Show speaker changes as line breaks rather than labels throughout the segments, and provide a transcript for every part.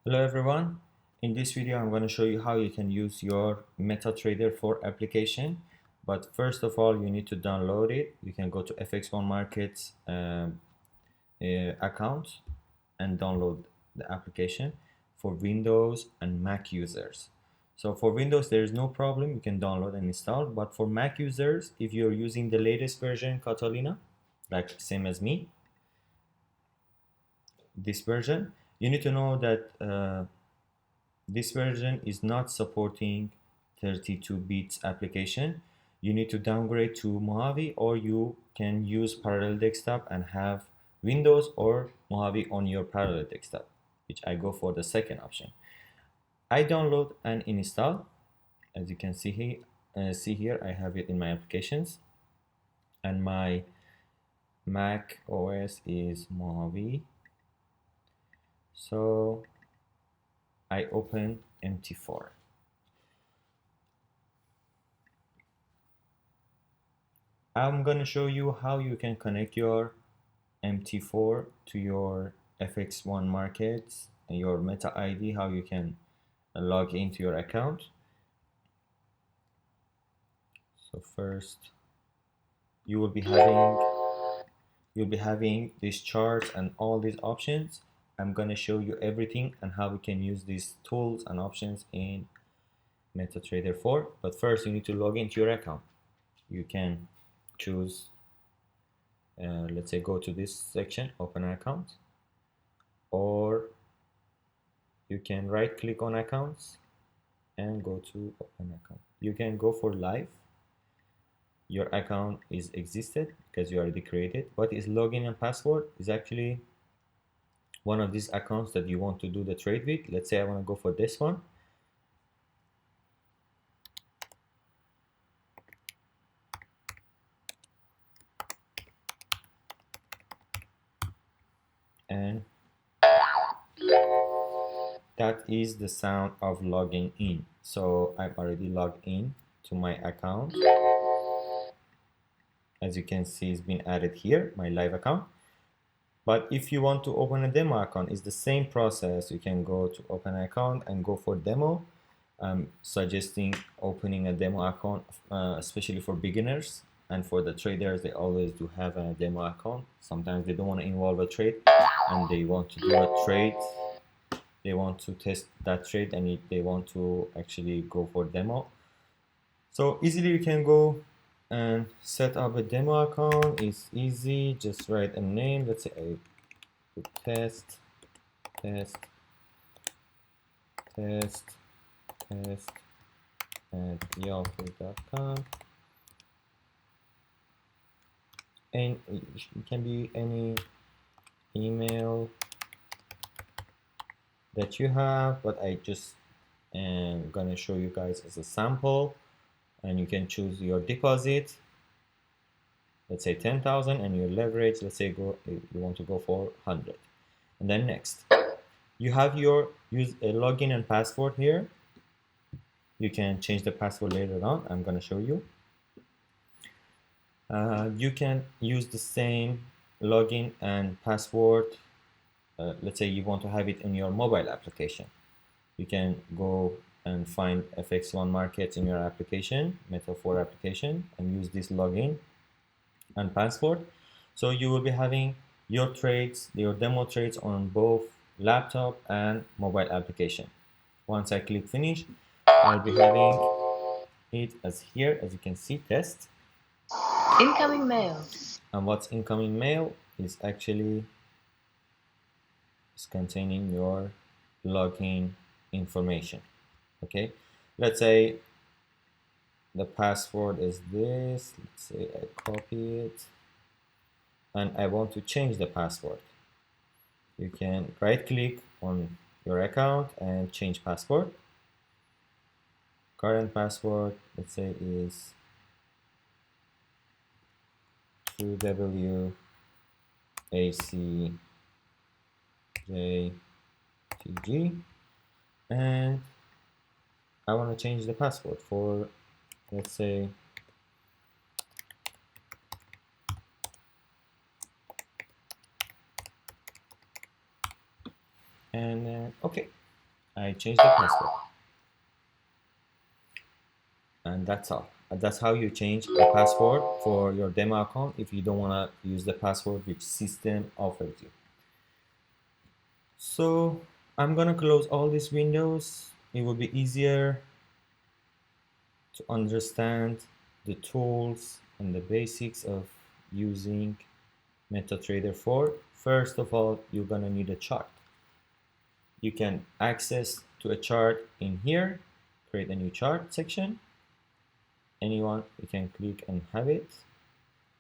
Hello everyone. In this video I'm going to show you how you can use your MetaTrader 4 application. But first of all you need to download it. You can go to FX1 Markets account and download the application for Windows and Mac users. So for Windows there is no problem, you can download and install, but for Mac users, if you're using the latest version Catalina, like same as me, this version, you need to know that this version is not supporting 32 bits application. You need to downgrade to Mojave, or you can use parallel desktop and have Windows or Mojave on your parallel desktop, which I go for the second option. I download and install. As you can see here, I have it in my applications, and my Mac OS is Mojave. So I open MT4. I'm gonna show you how you can connect your MT4 to your FX1 markets and your Meta ID, how you can log into your account. So first you will be having these charts and all these options. I'm gonna show you everything and how we can use these tools and options in MetaTrader 4. But first you need to log into your account. You can choose let's say go to this section, open an account, or you can right click on accounts and go to open account. You can go for live. Your account is existed because you already created. What is login and password is actually one of these accounts that you want to do the trade with. Let's say I want to go for this one. And that is the sound of logging in. So I'm already logged in to my account. As you can see, it's been added here, my live account. But if you want to open a demo account, it's the same process. You can go to open an account and go for demo. I'm suggesting opening a demo account, especially for beginners, and for the traders, they always do have a demo account. Sometimes they don't want to involve a trade and they want to do a trade. They want to test that trade and they want to actually go for demo. So easily you can go and set up a demo account. It's easy. Just write a name. Let's say I put test at yahoo.com, and it can be any email that you have, but I just am gonna show you guys as a sample. And you can choose your deposit, let's say 10,000, and your leverage, let's say you want to go for 100. And then next you have your use a login and password here. You can change the password later on. I'm going to show you. You can use the same login and password. Let's say you want to have it in your mobile application. You can go and find FX1 Markets in your application, Meta4 application, and use this login and password. So you will be having your trades, your demo trades on both laptop and mobile application. Once I click finish, I'll be having it as here, as you can see, test.
Incoming mail.
And what's incoming mail is actually containing your login information. Okay, let's say the password is this. Let's say I copy it and I want to change the password. You can right click on your account and change password. Current password, let's say, is 2WACJTG, and I want to change the password for, let's say, and okay. I change the password, and that's all. That's how you change the password for your demo account if you don't want to use the password which system offers you. So I'm gonna close all these windows. It will be easier to understand the tools and the basics of using MetaTrader 4. First of all, you're gonna need a chart. You can access to a chart in here, create a new chart section. Anyone, you can click and have it,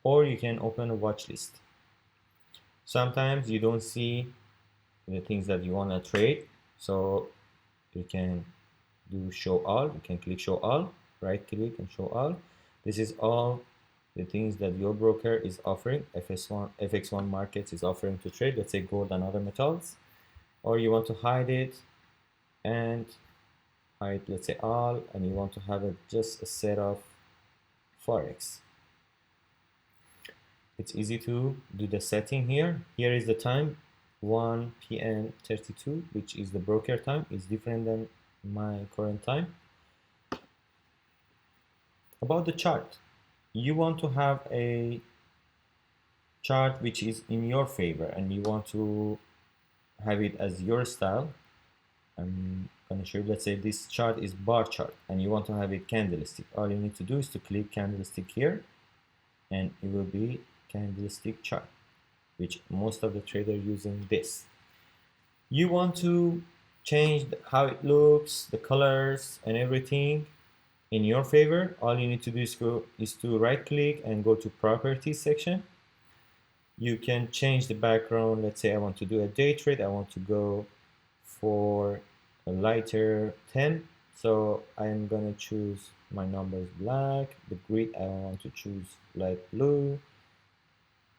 or you can open a watch list. Sometimes you don't see the things that you want to trade, so you can do show all. You can click show all, right click and show all. This is all the things that your broker is offering. FX1 markets is offering to trade, let's say gold and other metals. Or you want to hide it and hide, let's say all, and you want to have just a set of forex. It's easy to do the setting here. Here is the time, 1 p.m. 32, which is the broker time. It's different than my current time. About the chart, you want to have a chart which is in your favor and you want to have it as your style. I'm gonna show you, let's say this chart is bar chart and you want to have it candlestick. All you need to do is to click candlestick here and it will be candlestick chart, which most of the traders using this. You want to change how it looks, the colors and everything in your favor. All you need to do is to right click and go to properties section. You can change the background. Let's say I want to do a day trade. I want to go for a lighter 10. So I'm gonna choose my numbers black. The grid I want to choose light blue.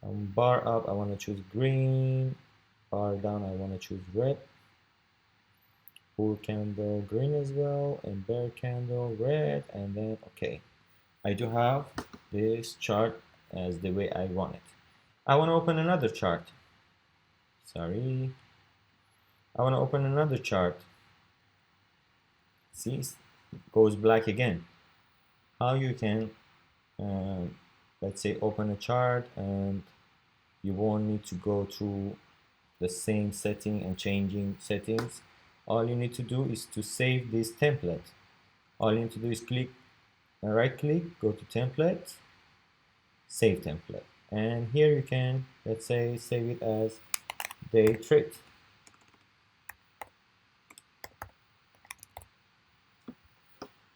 Bar up I want to choose green. Bar down I want to choose red. Bull candle green as well, and bear candle red, and then okay. I do have this chart as the way I want it. I want to open another chart. Sorry. I want to open another chart. See, it goes black again. How you can, let's say, open a chart and you won't need to go through the same setting and changing settings. All you need to do is to save this template. All you need to do is click, right click, go to template, save template. And here you can, let's say, save it as day trade.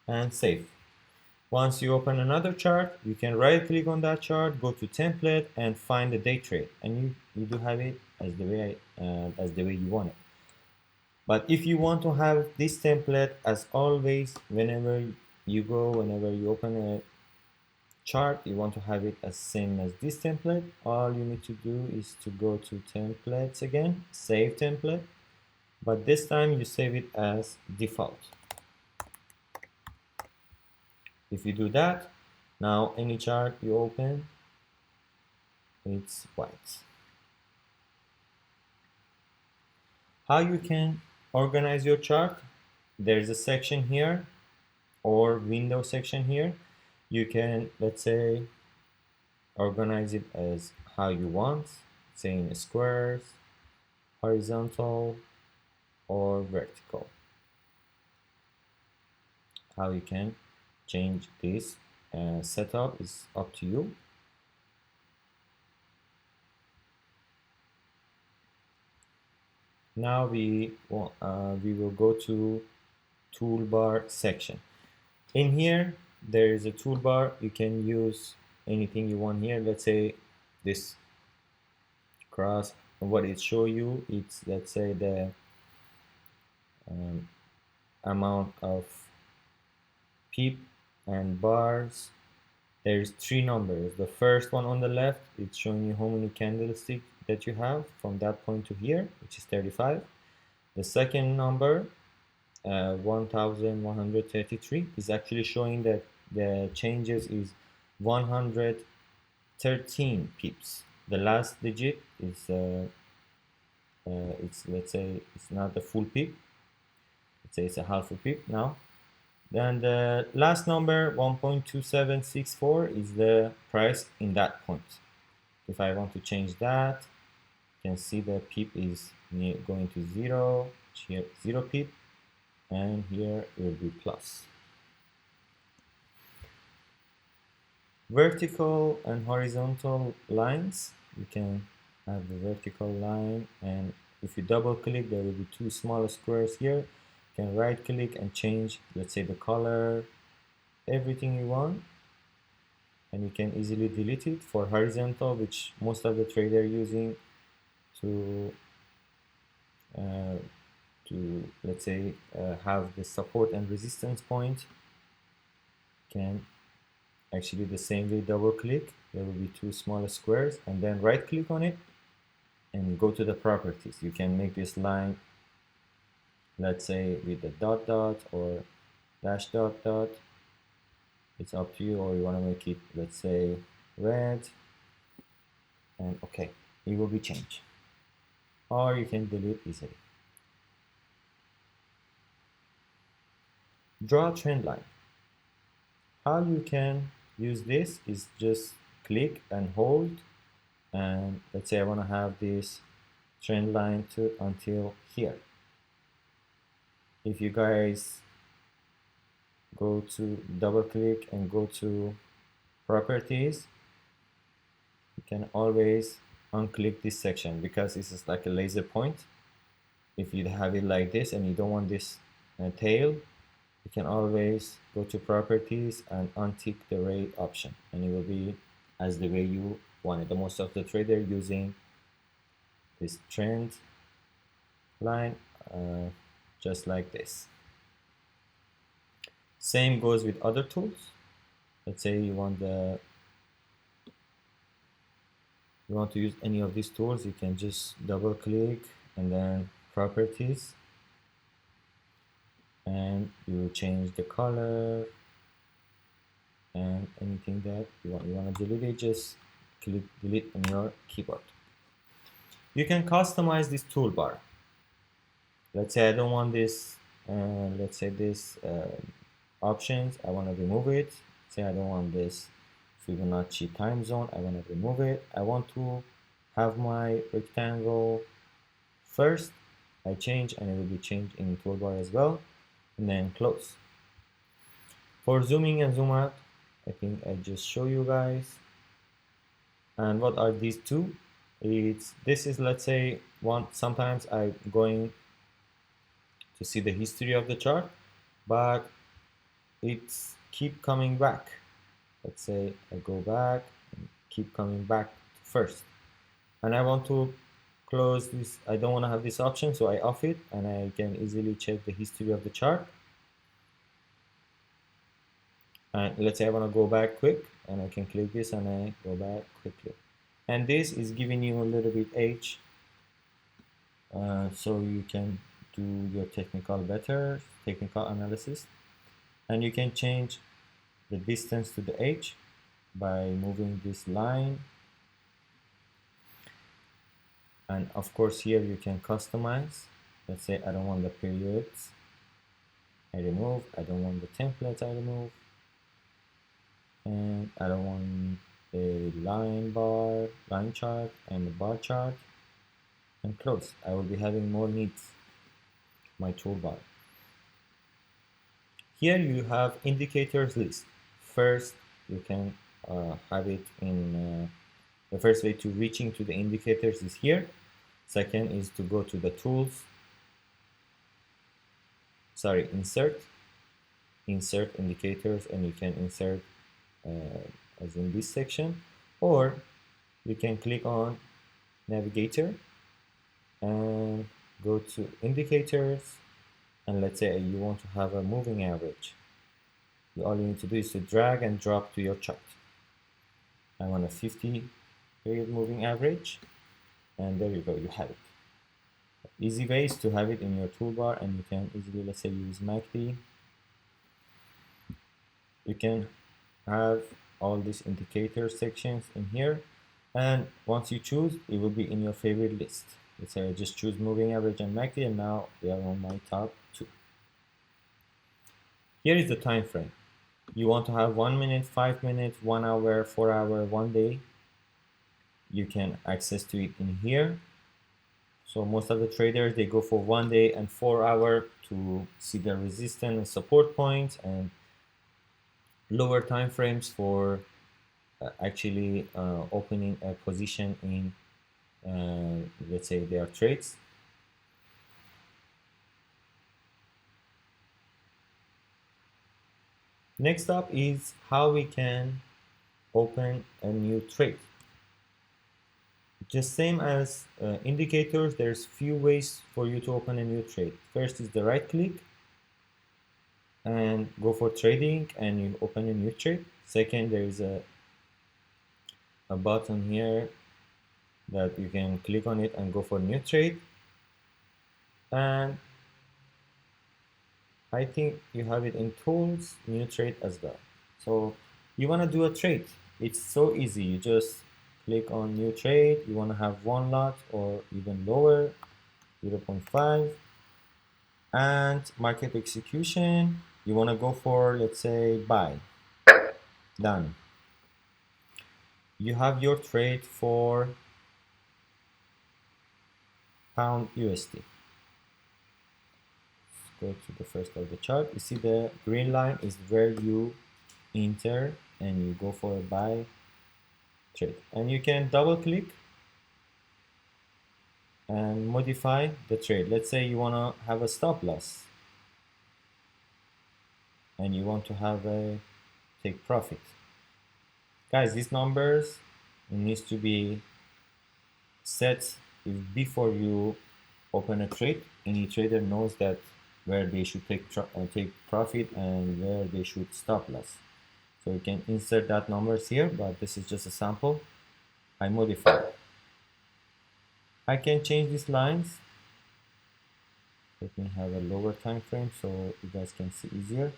And save. Once you open another chart, you can right click on that chart, go to template and find the day trade, and you do have it as the way you want it. But if you want to have this template as always, whenever you open a chart, you want to have it as same as this template, all you need to do is to go to templates again, save template, but this time you save it as default. If you do that, now any chart you open, it's white. How you can organize your chart? There's a section here or window section here. You can, let's say, organize it as how you want, say in squares, horizontal, or vertical. How you can change this setup is up to you. Now we will go to toolbar section. In here there is a toolbar. You can use anything you want here. Let's say this cross, what it show you, it's, let's say, the amount of pip and bars. There's 3 numbers. The first one on the left, it's showing you how many candlesticks that you have from that point to here, which is 35. The second number, 1133, is actually showing that the changes is 113 pips. The last digit is it's, let's say, it's not the full pip. let's say it's a half a pip now. Then the last number 1.2764 is the price in that point. If I want to change that, you can see the pip is going to 0, here 0 pip, and here it will be plus. Vertical and horizontal lines, you can have the vertical line, and if you double click there will be two small squares here. You can right click and change, let's say, the color, everything you want, and you can easily delete it. For horizontal, which most of the traders are using to uh, let's say have the support and resistance point, can actually the same way double click, there will be two small squares, and then right click on it and go to the properties. You can make this line, let's say, with the dot dot or dash dot dot, it's up to you, or you want to make it, let's say, red, and okay, it will be changed, or you can delete easily. Draw a trend line. How you can use this is just click and hold, and let's say I want to have this trend line to until here. If you guys go to double click and go to properties, you can always unclick this section because this is like a laser point. If you have it like this and you don't want this tail, you can always go to properties and untick the rate option, and it will be as the way you want it. The most of the trader using this trend line just like this. Same goes with other tools. Let's say you want to use any of these tools, you can just double click and then properties, and you change the color and anything that you want to delete it, just click delete on your keyboard. You can customize this toolbar. Let's say I don't want this, let's say this options, I want to remove it. Say I don't want this Fibonacci time zone, I want to remove it. I want to have my rectangle first. I change, and it will be changed in toolbar as well, and then close. For zooming and zoom out, I think I just show you guys. And what are these two? This is, let's say, one. Sometimes I'm going to see the history of the chart, but it's keep coming back. Let's say I go back and keep coming back first, and I want to close this. I don't want to have this option, so I off it, and I can easily check the history of the chart. And let's say I want to go back quick, and I can click this and I go back quickly, and this is giving you a little bit edge, so you can do your technical analysis, and you can change the distance to the edge by moving this line. And of course here you can customize. Let's say I don't want the periods, I remove. I don't want the templates, I remove. And I don't want a line chart and a bar chart, and close. I will be having more needs my toolbar. Here you have indicators list. First, you can have it in the first way to reaching to the indicators is here. Second is to go to the tools, insert indicators, and you can insert as in this section, or you can click on navigator and go to indicators, and let's say you want to have a moving average. All you need to do is to drag and drop to your chart. I want a 50 period moving average, and there you go, you have it. Easy ways to have it in your toolbar, and you can easily, let's say, use MACD. You can have all these indicator sections in here, and once you choose, it will be in your favorite list. Let's say I just choose moving average and MACD, and now they are on my top 2. Here is the time frame. You want to have 1 minute, 5 minutes, 1 hour, 4 hour, 1 day. You can access to it in here. So most of the traders, they go for 1 day and 4 hour to see the resistance and support points, and lower time frames for actually opening a position in let's say their trades. Next up is how we can open a new trade. Just same as indicators, there's few ways for you to open a new trade. First is the right click and go for trading and you open a new trade. Second, there is a button here that you can click on it and go for new trade. And I think you have it in tools, new trade as well. So you want to do a trade. It's so easy. You just click on new trade. You want to have one lot or even lower, 0.5. And market execution, you want to go for, let's say, buy. Done. You have your trade for pound USD. Let's go to the first of the chart. You see the green line is where you enter and you go for a buy trade. And you can double click and modify the trade. Let's say you want to have a stop loss and you want to have a take profit. Guys, these numbers needs to be set before you open a trade. Any trader knows that where they should take profit and where they should stop loss. So you can insert that numbers here, but this is just a sample. I modify. I can change these lines. Let me have a lower time frame so you guys can see easier.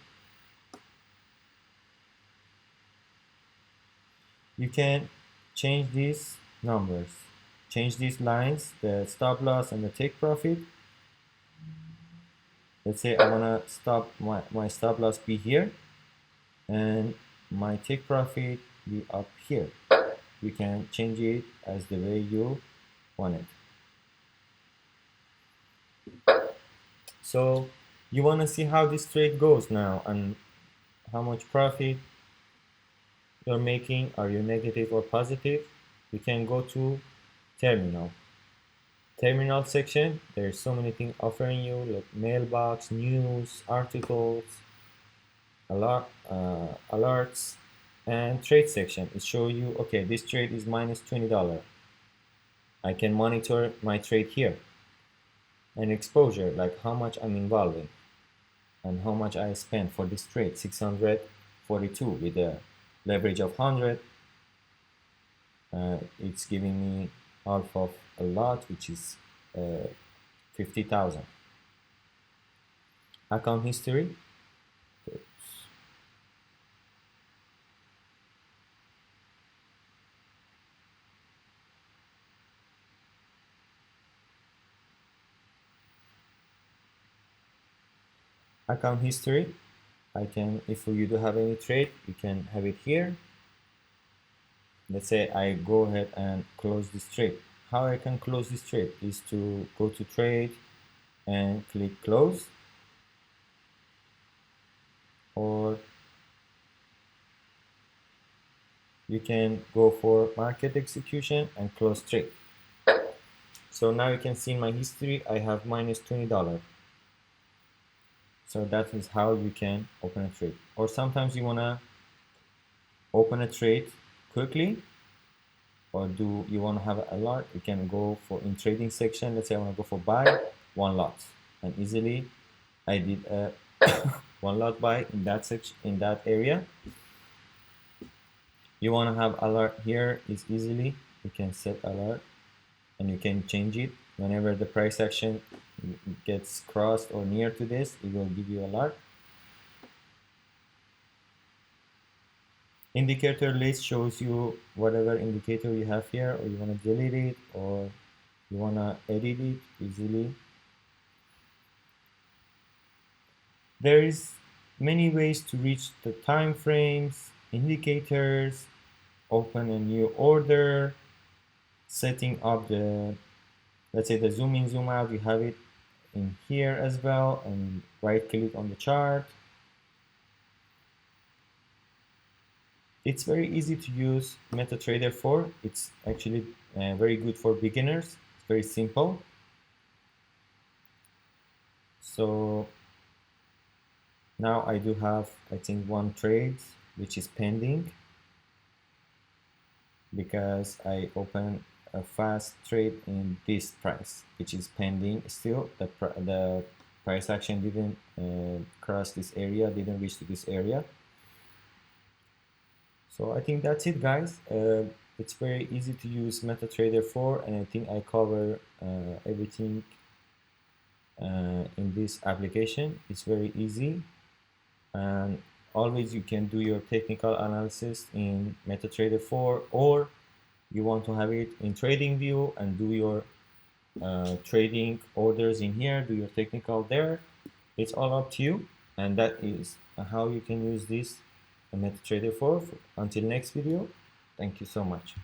You can change these numbers, change these lines, the stop loss and the take profit. Let's say I want to stop my stop loss be here and my take profit be up here. You can change it as the way you want it. So you want to see how this trade goes now and how much profit you're making. Are you negative or positive? You can go to terminal. Terminal section, there's so many things offering you, like mailbox, news, articles, alerts, and trade section. It shows you, okay, this trade is minus $20. I can monitor my trade here. And exposure, like how much I'm involving and how much I spent for this trade, 642 with a leverage of 100. It's giving me half of a lot, which is 50,000. Account history. Account history. I can, if you do have any trade, you can have it here. Let's say I go ahead and close this trade. How I can close this trade is to go to trade and click close, or you can go for market execution and close trade. So now you can see in my history I have minus $20. So that is how you can open a trade. Or sometimes you want to open a trade quickly, or do you want to have a lot, you can go for in trading section. Let's say I want to go for buy one lot, and easily I did a one lot buy in that section, in that area. You want to have alert here is easily, you can set alert and you can change it whenever the price action gets crossed or near to this, it will give you alert. Indicator list shows you whatever indicator you have here, or you want to delete it or you want to edit it easily. There is many ways to reach the time frames, indicators, open a new order, setting up the, let's say, the zoom in, zoom out. You have it in here as well, and right click on the chart. It's very easy to use MetaTrader 4. It's actually very good for beginners. It's very simple. So now I do have, I think, one trade which is pending because I opened a fast trade in this price, which is pending still. The price action didn't cross this area, didn't reach to this area. So I think that's it, guys. It's very easy to use MetaTrader 4, and I think I cover everything in this application. It's very easy, and always you can do your technical analysis in MetaTrader 4, or you want to have it in TradingView and do your trading orders in here, do your technical there. It's all up to you, and that is how you can use this MetaTrader 4. Until next video, thank you so much.